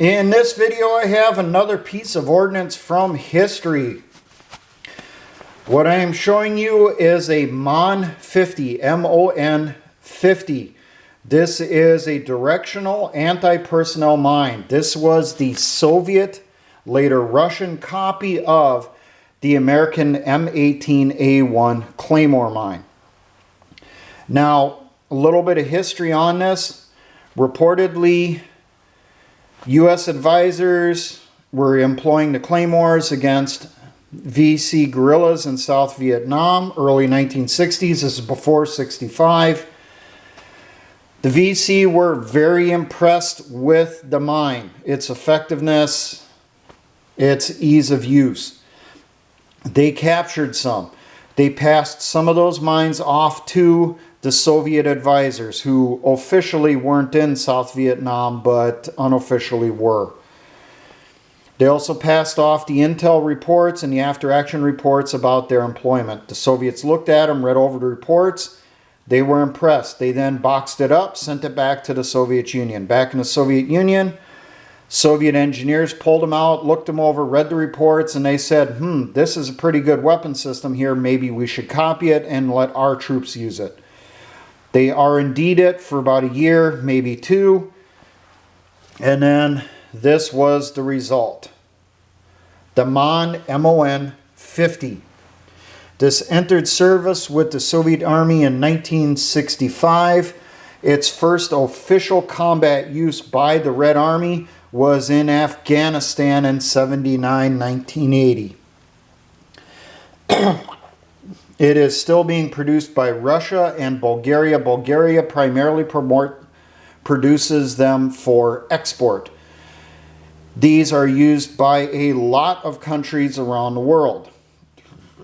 In this video I have another piece of ordnance from history. What I am showing you is a MON-50, M-O-N-50. This is a directional anti-personnel mine. This was the Soviet, later Russian copy of the American M-18A1 Claymore mine. Now, a little bit of history on this. Reportedly, U.S. advisors were employing the Claymores against VC guerrillas in South Vietnam, early 1960s. This is before 65. The VC were very impressed with the mine, its effectiveness, its ease of use. They captured some. They passed some of those mines off to the Soviet advisors, who officially weren't in South Vietnam but unofficially were. They also passed off the intel reports and the after-action reports about their employment. The Soviets looked at them, read over the reports. They were impressed. They then boxed it up, sent it back to the Soviet Union. Back in the Soviet Union, Soviet engineers pulled them out, looked them over, read the reports, and they said, this is a pretty good weapon system here. Maybe we should copy it and let our troops use it. They R&D'd it for about a year, maybe two, and then this was the result. The MON-50. This entered service with the Soviet Army in 1965. Its first official combat use by the Red Army was in Afghanistan in 1980. It is still being produced by Russia and Bulgaria. Bulgaria primarily produces them for export. These are used by a lot of countries around the world.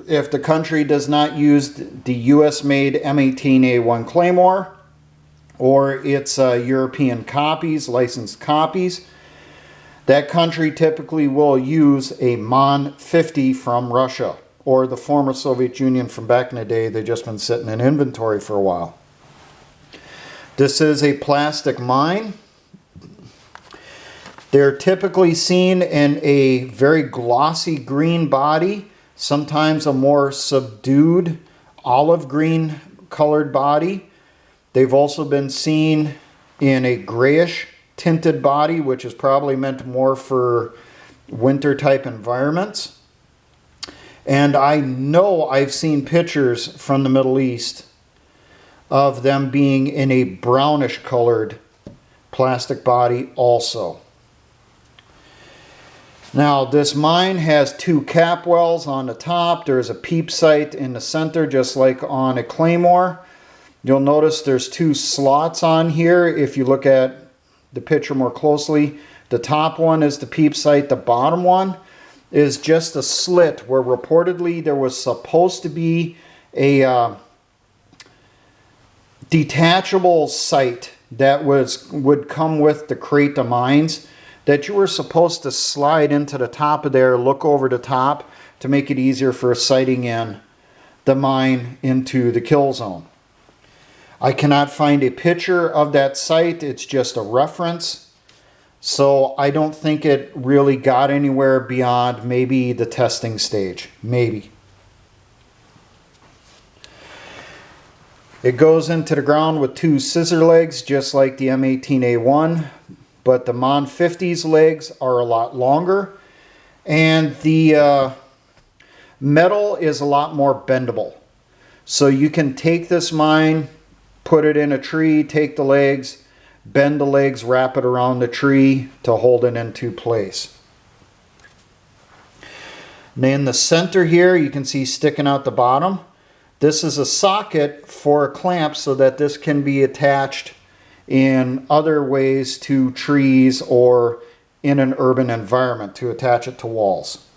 If the country does not use the US-made M-18A1 Claymore or its European copies, licensed copies, that country typically will use a MON-50 from Russia, or the former Soviet Union from back in the day. They've just been sitting in inventory for a while. This is a plastic mine. They're typically seen in a very glossy green body, sometimes a more subdued olive green colored body. They've also been seen in a grayish tinted body, which is probably meant more for winter type environments. And I know I've seen pictures from the Middle East of them being in a brownish colored plastic body also. Now, this mine has two cap wells on the top. There's a peep sight in the center, just like on a Claymore. You'll notice there's two slots on here. If you look at the picture more closely, the top one is the peep sight. The bottom one is just a slit where reportedly there was supposed to be a detachable sight that would come with the crate of mines, that you were supposed to slide into the top of there, look over the top to make it easier for sighting in the mine into the kill zone. I cannot find a picture of that sight. It's just a reference. So I don't think it really got anywhere beyond maybe the testing stage. Maybe. It goes into the ground with two scissor legs, just like the M-18A1. But the MON-50's legs are a lot longer. And the metal is a lot more bendable. So you can take this mine, put it in a tree, take the legs, bend the legs, wrap it around the tree to hold it into place. And in the center here, you can see sticking out the bottom, this is a socket for a clamp so that this can be attached in other ways to trees or in an urban environment to attach it to walls.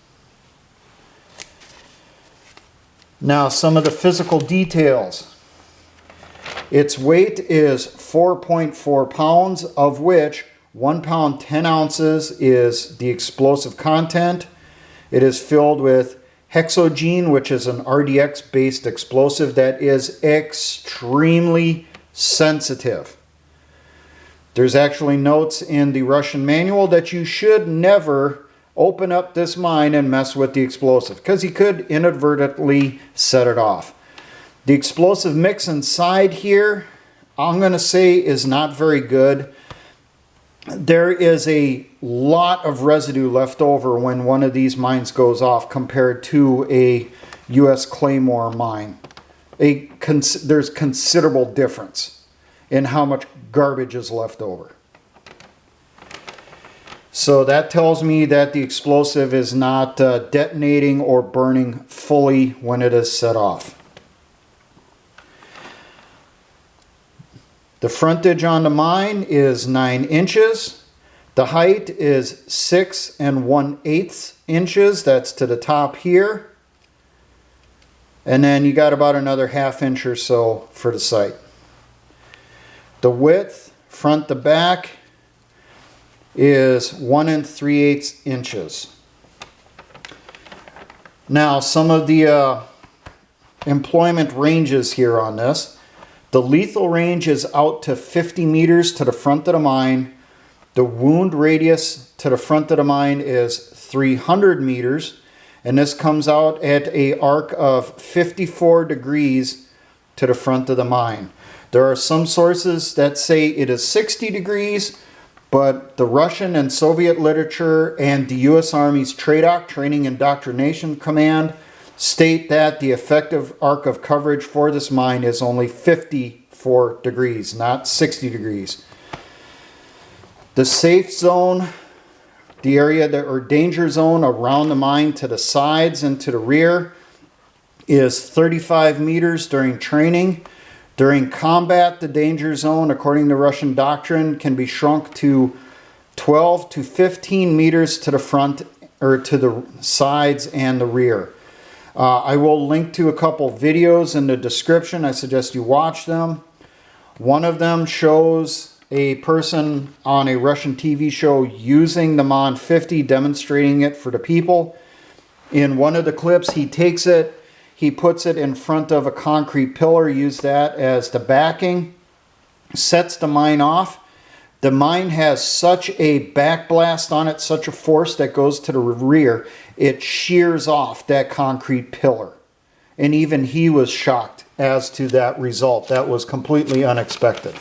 Now, some of the physical details. Its weight is 4.4 pounds, of which 1 pound 10 ounces is the explosive content. It is filled with hexogene, which is an RDX-based explosive that is extremely sensitive. There's actually notes in the Russian manual that you should never open up this mine and mess with the explosive, because he could inadvertently set it off. The explosive mix inside here, I'm going to say, is not very good. There is a lot of residue left over when one of these mines goes off compared to a US Claymore mine. There's considerable difference in how much garbage is left over. So that tells me that the explosive is not detonating or burning fully when it is set off. The frontage on the mine is 9 inches. The height is 6 1/8 inches. That's to the top here. And then you got about another ½ inch or so for the sight. The width, front to back, is 1 3/8 inches. Now, some of the employment ranges here on this. The lethal range is out to 50 meters to the front of the mine. The wound radius to the front of the mine is 300 meters. And this comes out at an arc of 54 degrees to the front of the mine. There are some sources that say it is 60 degrees, but the Russian and Soviet literature and the U.S. Army's TRADOC, Training Indoctrination Command, state that the effective arc of coverage for this mine is only 54 degrees, not 60 degrees. The safe zone, the area that, or danger zone around the mine to the sides and to the rear, is 35 meters during training. During combat, the danger zone, according to Russian doctrine, can be shrunk to 12 to 15 meters to the front, or to the sides and the rear. I will link to a couple videos in the description. I suggest you watch them. One of them shows a person on a Russian TV show using the MON-50, demonstrating it for the people. In one of the clips, he takes it, he puts it in front of a concrete pillar, use that as the backing, sets the mine off. The mine has such a backblast on it, such a force that goes to the rear, it shears off that concrete pillar. And even he was shocked as to that result. That was completely unexpected.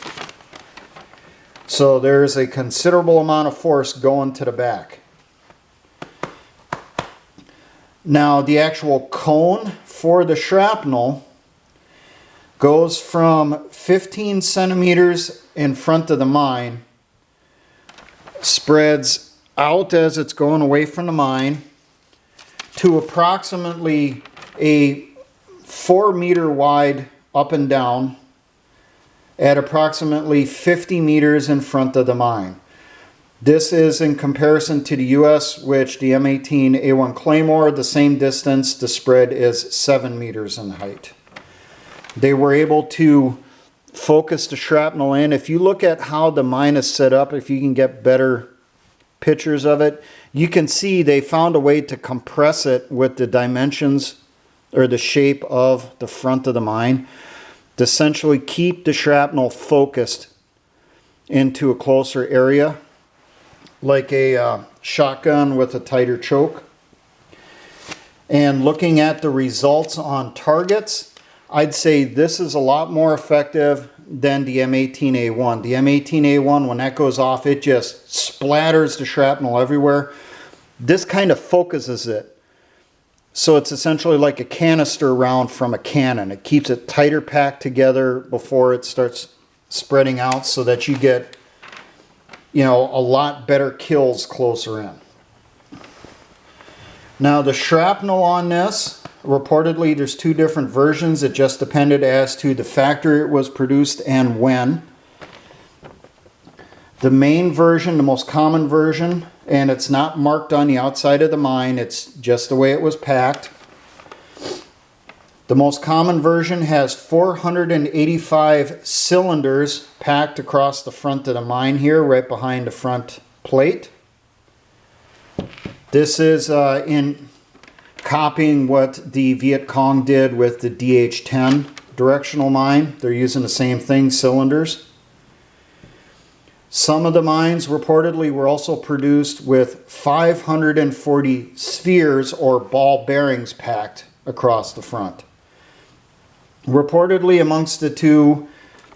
So there's a considerable amount of force going to the back. Now, the actual cone for the shrapnel goes from 15 centimeters in front of the mine, spreads out as it's going away from the mine, to approximately a 4 meter wide up and down at approximately 50 meters in front of the mine. This is in comparison to the US, which the M-18A1 Claymore, the same distance, the spread is 7 meters in height. They were able to focus the shrapnel in. If you look at how the mine is set up, if you can get better pictures of it, you can see they found a way to compress it with the dimensions or the shape of the front of the mine to essentially keep the shrapnel focused into a closer area, like a shotgun with a tighter choke. And looking at the results on targets, I'd say this is a lot more effective than the M-18A1. The M-18A1, when that goes off, it just splatters the shrapnel everywhere. This kind of focuses it. So it's essentially like a canister round from a cannon. It keeps it tighter packed together before it starts spreading out so that you get, you know, a lot better kills closer in. Now the shrapnel on this, reportedly there's 2 different versions. It just depended as to the factory it was produced and when. The main version, the most common version, and it's not marked on the outside of the mine, it's just the way it was packed. The most common version has 485 cylinders packed across the front of the mine here, right behind the front plate. This is in copying what the Viet Cong did with the DH-10 directional mine. They're using the same thing, cylinders. Some of the mines reportedly were also produced with 540 spheres or ball bearings packed across the front. Reportedly amongst the two,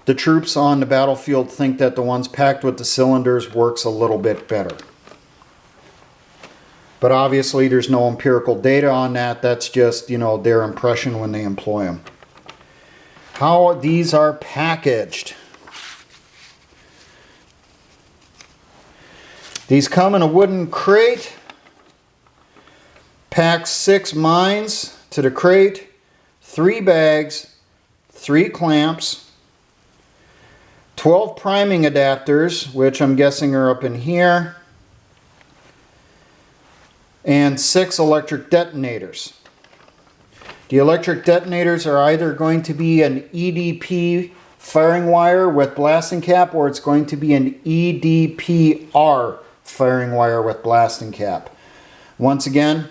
the troops on the battlefield think that the ones packed with the cylinders works a little bit better. But obviously there's no empirical data on that. That's just, their impression when they employ them. How these are packaged. These come in a wooden crate. Packs 6 mines to the crate, 3 bags, 3 clamps, 12 priming adapters, which I'm guessing are up in here, and 6 electric detonators. The electric detonators are either going to be an EDP firing wire with blasting cap, or it's going to be an EDPR firing wire with blasting cap. Once again,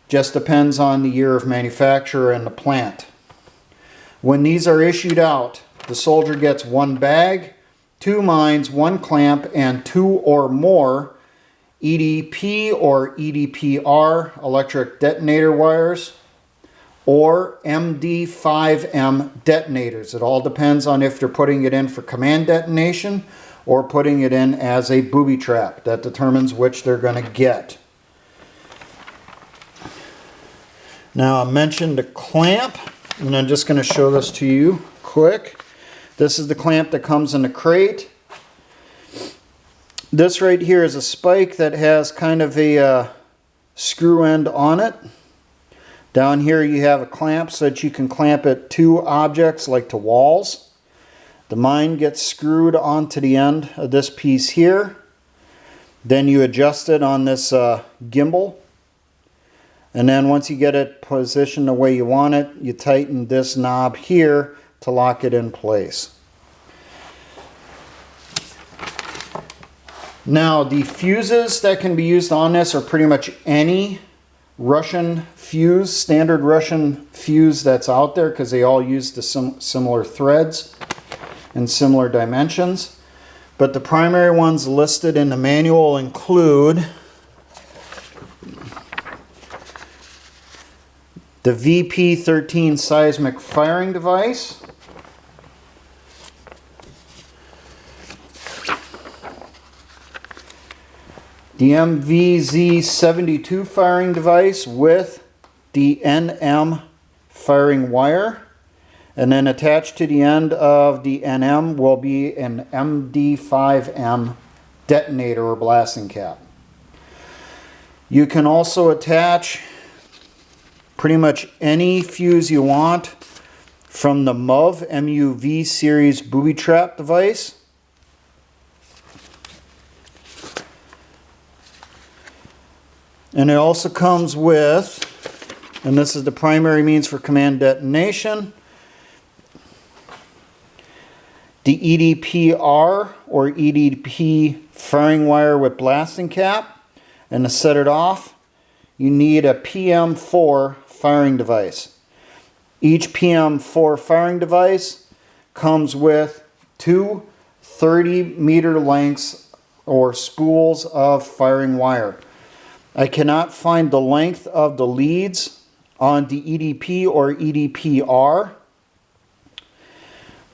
just depends on the year of manufacture and the plant. When these are issued out, the soldier gets 1 bag, 2 mines, 1 clamp, and 2 or more EDP or EDPR electric detonator wires, or MD5M detonators. It all depends on if they're putting it in for command detonation or putting it in as a booby trap. That determines which they're going to get. Now I mentioned the clamp, and I'm just going to show this to you quick. This is the clamp that comes in the crate. This right here is a spike that has kind of a screw end on it. Down here you have a clamp so that you can clamp it to objects like to walls. The mine gets screwed onto the end of this piece here. Then you adjust it on this gimbal. And then once you get it positioned the way you want it, you tighten this knob here to lock it in place. Now the fuses that can be used on this are pretty much any Russian fuse, standard Russian fuse that's out there, because they all use the similar threads and similar dimensions. But the primary ones listed in the manual include the VP13 seismic firing device, the MVZ72 firing device with the NM firing wire, and then attached to the end of the NM will be an MD5M detonator or blasting cap. You can also attach pretty much any fuse you want from the MUV series Booby Trap device. And it also comes with, and this is the primary means for command detonation, the EDPR or EDP firing wire with blasting cap. And to set it off, you need a Pm4 firing device. Each Pm4 firing device comes with 2 30-meter lengths or spools of firing wire. I cannot find the length of the leads on the EDP or EDPR,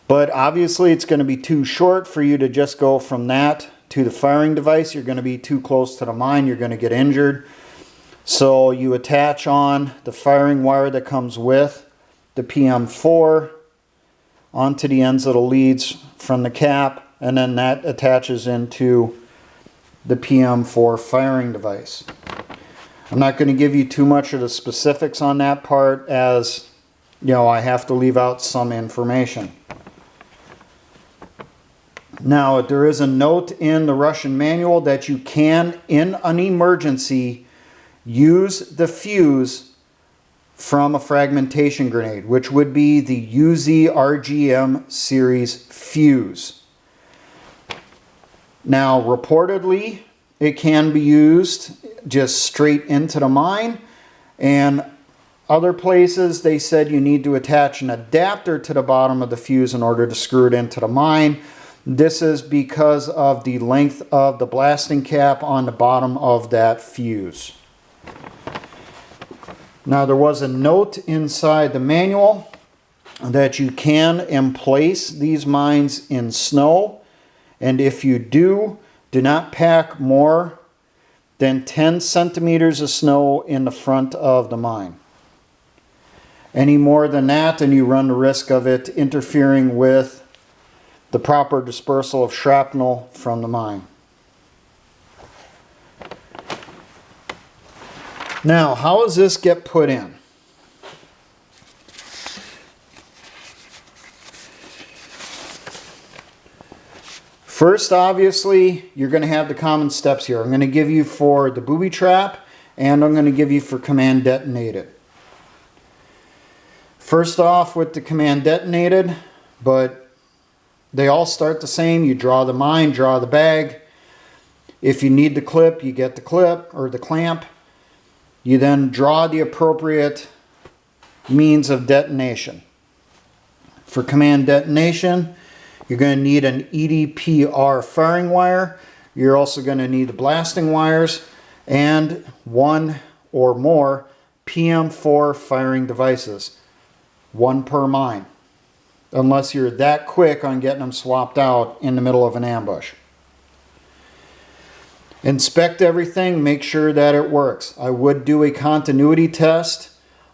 but obviously it's going to be too short for you to just go from that to the firing device. You're going to be too close to the mine, you're going to get injured. So you attach on the firing wire that comes with the Pm4 onto the ends of the leads from the cap, and then that attaches into the Pm4 firing device. I'm not going to give you too much of the specifics on that part, as I have to leave out some information. Now, there is a note in the Russian manual that you can, in an emergency, use the fuse from a fragmentation grenade, which would be the UZ-RGM series fuse. Now, reportedly, it can be used just straight into the mine, and other places they said you need to attach an adapter to the bottom of the fuse in order to screw it into the mine. This is because of the length of the blasting cap on the bottom of that fuse. Now there was a note inside the manual that you can emplace these mines in snow, and if you do not pack more than 10 centimeters of snow in the front of the mine. Any more than that and you run the risk of it interfering with the proper dispersal of shrapnel from the mine. Now, how does this get put in? First, obviously, you're going to have the common steps here. I'm going to give you for the Booby Trap, and I'm going to give you for Command Detonated. First off with the Command Detonated, but they all start the same. You draw the mine, draw the bag. If you need the clip, you get the clip or the clamp. You then draw the appropriate means of detonation. For Command Detonation, you're going to need an EDPR firing wire. You're also going to need the blasting wires and one or more Pm4 firing devices. One per mine. Unless you're that quick on getting them swapped out in the middle of an ambush. Inspect everything, make sure that it works. I would do a continuity test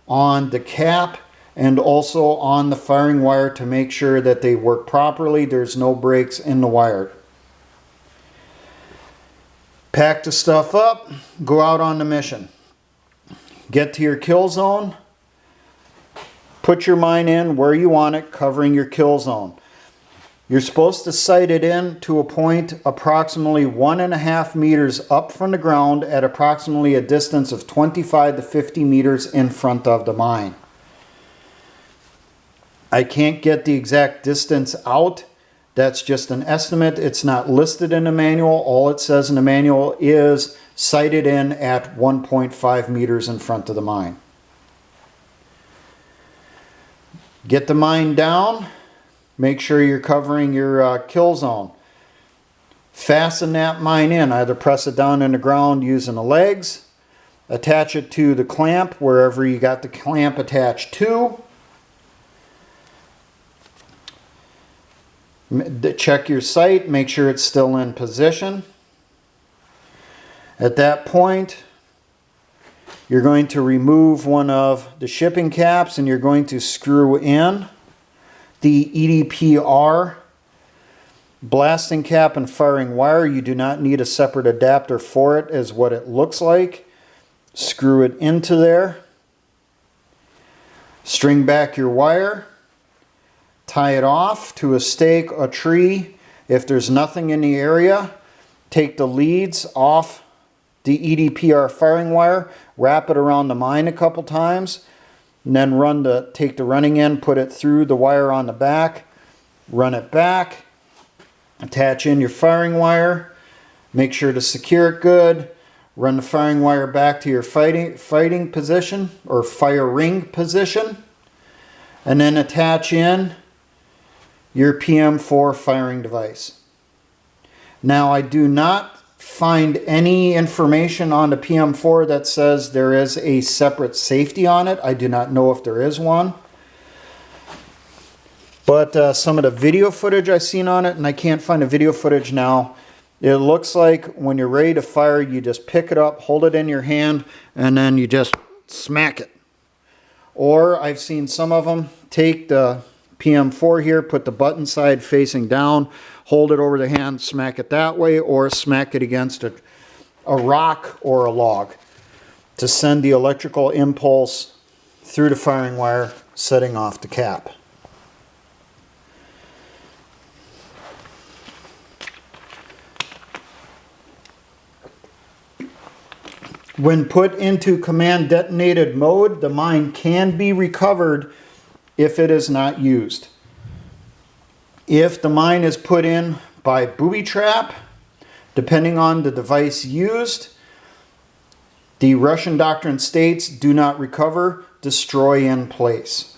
on the cap and also on the firing wire to make sure that they work properly. There's no breaks in the wire. Pack the stuff up, go out on the mission. Get to your kill zone. Put your mine in where you want it, covering your kill zone. You're supposed to sight it in to a point approximately 1.5 meters up from the ground at approximately a distance of 25 to 50 meters in front of the mine. I can't get the exact distance out. That's just an estimate. It's not listed in the manual. All it says in the manual is sight it in at 1.5 meters in front of the mine. Get the mine down. Make sure you're covering your kill zone. Fasten that mine in. Either press it down in the ground using the legs. Attach it to the clamp wherever you got the clamp attached to. Check your sight. Make sure it's still in position. At that point, you're going to remove one of the shipping caps and you're going to screw in the EDPR blasting cap and firing wire. You do not need a separate adapter for it, is what it looks like. Screw it into there. String back your wire. Tie it off to a stake, a tree. If there's nothing in the area, take the leads off the EDPR firing wire, wrap it around the mine a couple times, and then take the running end, put it through the wire on the back, run it back, attach in your firing wire, make sure to secure it good, run the firing wire back to your fighting position or firing position, and then attach in your Pm4 firing device. Now, I do not find any information on the Pm4 that says there is a separate safety on it. I do not know if there is one. But some of the video footage I've seen on it, and I can't find the video footage now, it looks like when you're ready to fire, you just pick it up, hold it in your hand, and then you just smack it. Or I've seen some of them take the Pm4 here, put the button side facing down, hold it over the hand, smack it that way, or smack it against a rock or a log to send the electrical impulse through the firing wire, setting off the cap. When put into command detonated mode, the mine can be recovered if it is not used. If the mine is put in by Booby Trap, depending on the device used, the Russian doctrine states do not recover, destroy in place.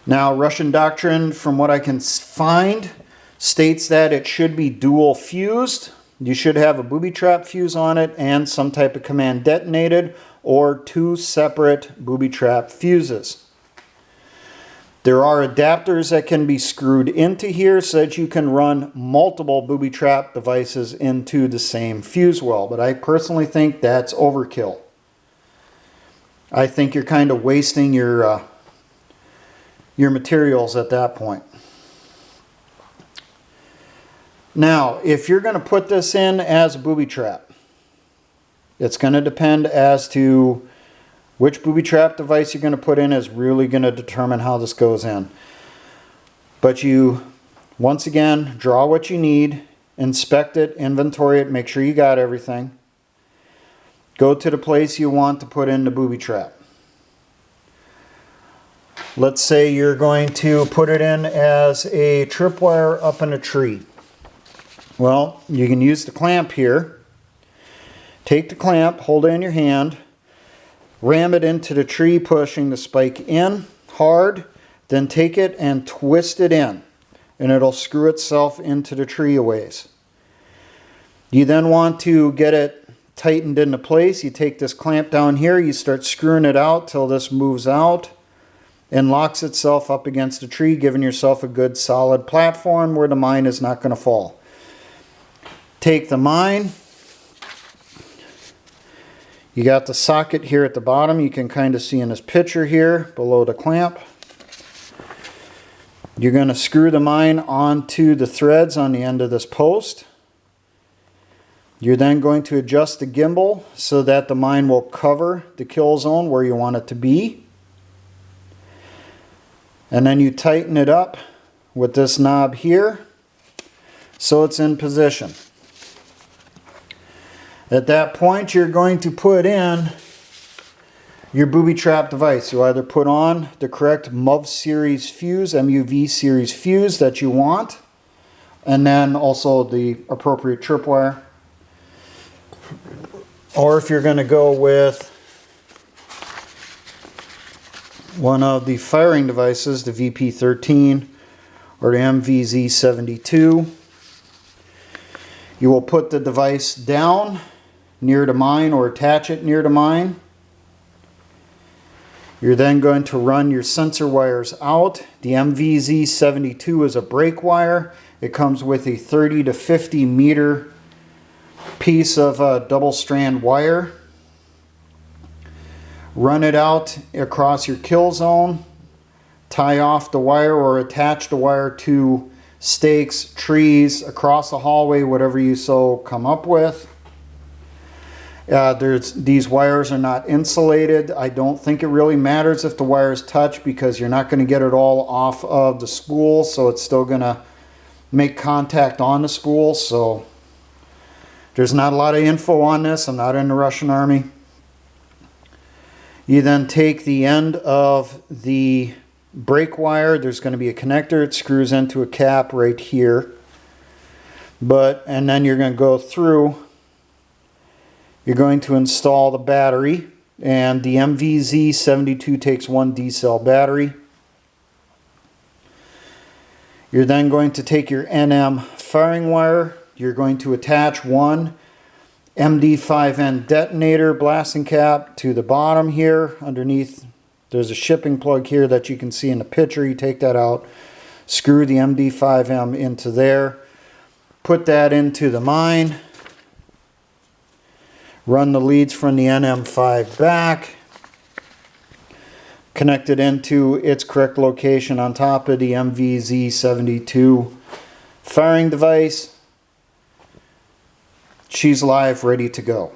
Now, Russian doctrine, from what I can find, states that it should be dual fused. You should have a booby trap fuse on it and some type of command detonated, or two separate booby trap fuses. There are adapters that can be screwed into here so that you can run multiple booby trap devices into the same fuse well, but I personally think that's overkill. I think you're kind of wasting your materials at that point. Now, if you're going to put this in as a booby trap, it's going to depend as to which booby trap device you're going to put in is really going to determine how this goes in. But you, once again, draw what you need, inspect it, inventory it, make sure you got everything. Go to the place you want to put in the booby trap. Let's say you're going to put it in as a tripwire up in a tree. Well, you can use the clamp here. Take the clamp, hold it in your hand, ram it into the tree, pushing the spike in hard, then take it and twist it in, and it'll screw itself into the tree a ways. You then want to get it tightened into place. You take this clamp down here, you start screwing it out till this moves out and locks itself up against the tree, giving yourself a good solid platform where the mine is not going to fall. Take the mine. You got the socket here at the bottom. You can kind of see in this picture here below the clamp. You're going to screw the mine onto the threads on the end of this post. You're then going to adjust the gimbal so that the mine will cover the kill zone where you want it to be. And then you tighten it up with this knob here so it's in position. At that point, you're going to put in your booby trap device. You either put on the correct MUV series fuse, MUV series fuse that you want, and then also the appropriate tripwire. Or if you're going to go with one of the firing devices, the VP13 or the MVZ72, you will put the device down near the mine or attach it near the mine. You're then going to run your sensor wires out. The MVZ72 is a brake wire. It comes with a 30 to 50 meter piece of double strand wire. Run it out across your kill zone. Tie off the wire or attach the wire to stakes, trees, across the hallway, whatever you so come up with. These wires are not insulated. I don't think it really matters if the wires touch because you're not going to get it all off of the spool, so it's still going to make contact on the spool. So there's not a lot of info on this. I'm not in the Russian Army. You then take the end of the brake wire. There's going to be a connector. It screws into a cap right here. And then you're going to go through. You're going to install the battery, and the MVZ72 takes one D-cell battery. You're then going to take your NM firing wire. You're going to attach one MD5N detonator blasting cap to the bottom here. Underneath, there's a shipping plug here that you can see in the picture. You take that out, screw the MD5M into there, put that into the mine. Run the leads from the NM5 back, connect it into its correct location on top of the MVZ72 firing device. She's live, ready to go.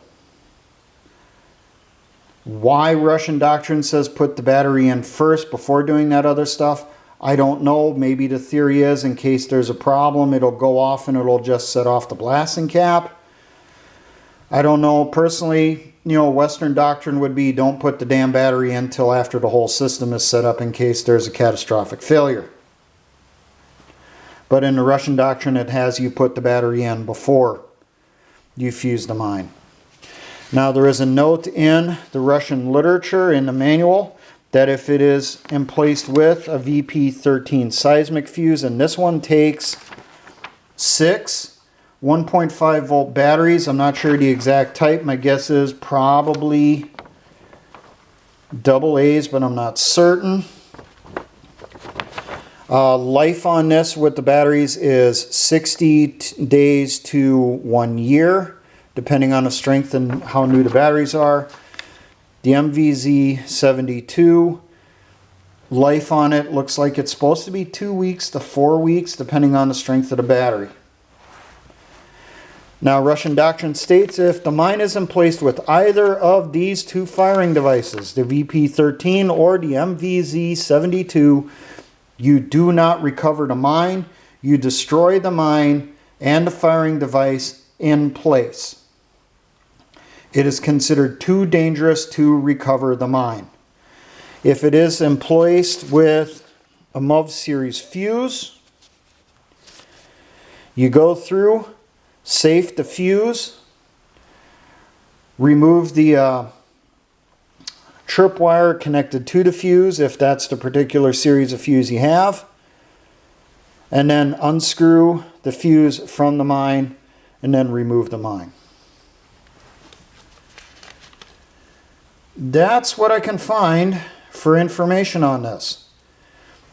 Why Russian doctrine says put the battery in first before doing that other stuff, I don't know. Maybe the theory is in case there's a problem, it'll go off and it'll just set off the blasting cap. I don't know. Personally, Western doctrine would be don't put the damn battery in until after the whole system is set up in case there's a catastrophic failure. But in the Russian doctrine, it has you put the battery in before you fuse the mine. Now, there is a note in the Russian literature in the manual that if it is emplaced with a VP13 seismic fuse, and this one takes 6 1.5 volt batteries. I'm not sure the exact type. My guess is probably double A's, but I'm not certain. Life on this with the batteries is 60 days to 1 year, depending on the strength and how new the batteries are. The MVZ72, life on it looks like it's supposed to be 2 weeks to 4 weeks, depending on the strength of the battery. Now, Russian doctrine states if the mine is emplaced with either of these two firing devices, the VP13 or the MVZ72, you do not recover the mine. You destroy the mine and the firing device in place. It is considered too dangerous to recover the mine. If it is emplaced with a MOV series fuse, you go through, safe the fuse, remove the trip wire connected to the fuse if that's the particular series of fuse you have, and then unscrew the fuse from the mine and then remove the mine. That's what I can find for information on this.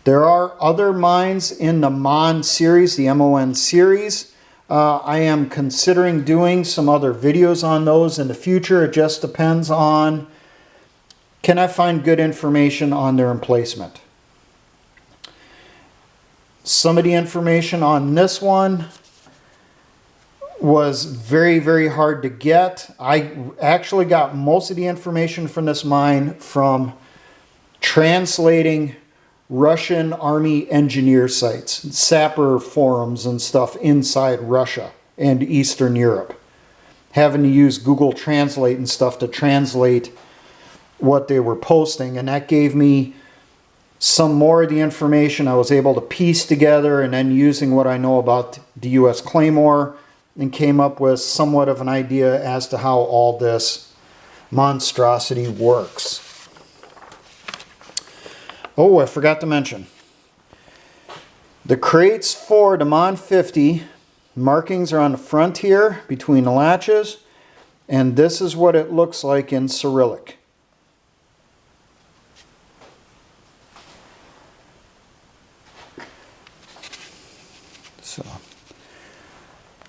There are other mines in the MON series, the MON series. I am considering doing some other videos on those in the future. It just depends on, can I find good information on their emplacement? Some of the information on this one was very, very hard to get. I actually got most of the information from this mine from translating Russian Army engineer sites, sapper forums and stuff inside Russia and Eastern Europe. Having to use Google Translate and stuff to translate what they were posting, and that gave me some more of the information I was able to piece together, and then using what I know about the US Claymore, and came up with somewhat of an idea as to how all this monstrosity works. Oh, I forgot to mention. The crates for the MON-50 markings are on the front here between the latches, and this is what it looks like in Cyrillic. So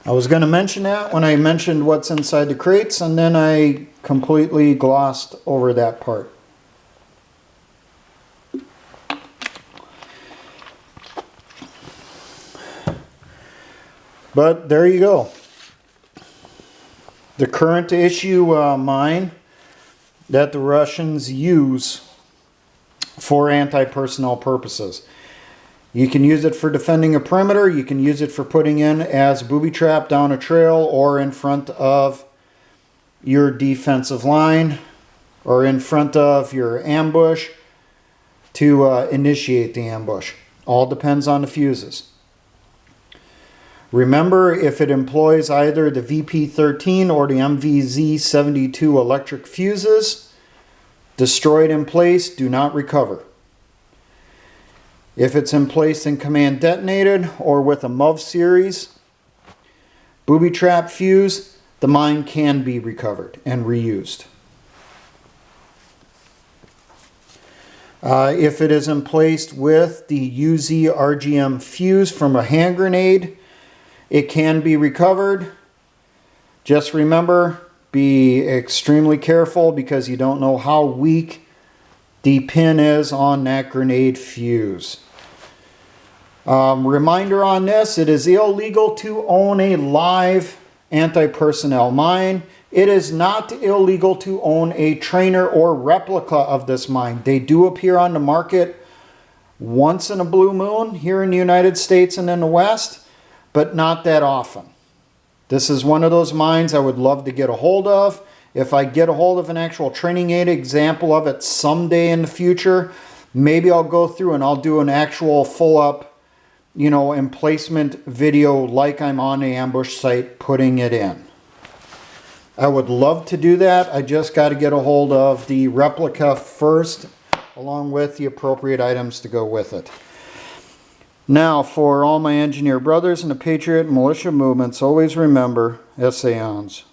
I was going to mention that when I mentioned what's inside the crates, and then I completely glossed over that part. But there you go. The current issue mine that the Russians use for anti-personnel purposes. You can use it for defending a perimeter. You can use it for putting in as booby trap down a trail or in front of your defensive line or in front of your ambush to initiate the ambush. All depends on the fuses. Remember, if it employs either the VP13 or the MVZ72 electric fuses, destroyed in place, do not recover. If it's emplaced in Command Detonated or with a MOV series booby trap fuse, the mine can be recovered and reused. If it is emplaced with the UZ RGM fuse from a hand grenade, it can be recovered. Just remember, be extremely careful because you don't know how weak the pin is on that grenade fuse. Reminder on this, it is illegal to own a live anti-personnel mine. It is not illegal to own a trainer or replica of this mine. They do appear on the market once in a blue moon here in the United States and in the West, but not that often. This is one of those mines I would love to get a hold of. If I get a hold of an actual training aid example of it someday in the future, maybe I'll go through and I'll do an actual full-up, emplacement video like I'm on the ambush site putting it in. I would love to do that. I just got to get a hold of the replica first along with the appropriate items to go with it. Now, for all my engineer brothers and the Patriot militia movements, always remember, essayons.